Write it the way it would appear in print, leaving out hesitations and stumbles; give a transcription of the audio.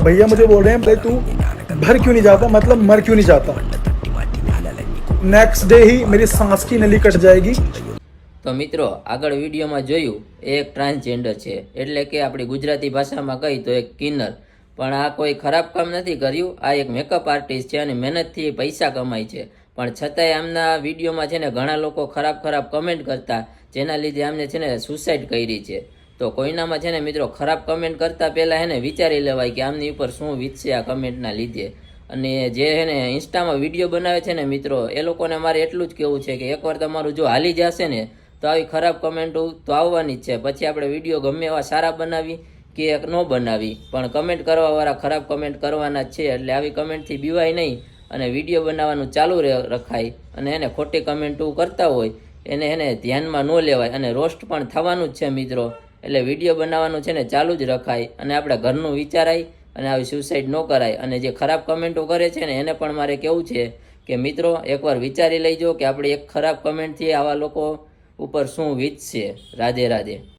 भैया मुझे बोल रहे हैं भाई तू भर क्यों नहीं जाता, मतलब मर क्यों नहीं जाता। नेक्स्ट डे ही मेरी सांस की नली कट जाएगी। તો મિત્રો આગળ વિડીયોમાં જોયું એ એક ટ્રાન્સજેન્ડર છે, એટલે કે આપણી ગુજરાતી ભાષામાં કહી તો એક કિન્નર. પણ આ કોઈ ખરાબ કામ નથી કર્યું, આ એક મેકઅપ આર્ટિસ્ટ છે અને મહેનતથી પૈસા કમાય છે. પણ છતાંય આમના વિડીયોમાં છે ને ઘણા લોકો ખરાબ કમેન્ટ કરતા, જેના લીધે આમને છે ને સુસાઇડ કરી છે. તો કોઈનામાં છે ને મિત્રો ખરાબ કમેન્ટ કરતાં પહેલાં એને વિચારી લેવાય કે આમની ઉપર શું વીતશે આ કમેન્ટના લીધે. અને જે એને ઇન્સ્ટામાં વિડીયો બનાવે છે ને મિત્રો, એ લોકોને મારે એટલું જ કહેવું છે કે એકવાર તમારું જો હાલી જશે ને તો આવી ખરાબ કમેન્ટો તો આવવાની જ છે. પછી આપણે વિડીયો ગમે એવા સારા બનાવી કે ન બનાવી, પણ કમેન્ટ કરવાવાળા ખરાબ કમેન્ટ કરવાના જ છે. એટલે આવી કમેન્ટથી બીવાય નહીં અને વિડીયો બનાવવાનું ચાલુ રખાય. અને એને ખોટી કમેન્ટો કરતા હોય એને ધ્યાનમાં ન લેવાય અને રોસ્ટ પણ થવાનું જ છે મિત્રો. એટલે વિડીયો બનાવવાનું છે ને ચાલુ જ રખાય અને આપણે ઘરનું વિચારાય અને આવી સુસાઇડ ન કરાય. અને જે ખરાબ કમેન્ટો કરે છે ને એને પણ મારે કહેવું છે કે મિત્રો એકવાર વિચારી લેજો કે આપણે એક ખરાબ કમેન્ટથી આવા લોકો ઉપર શું વીતશે. રાધે રાધે.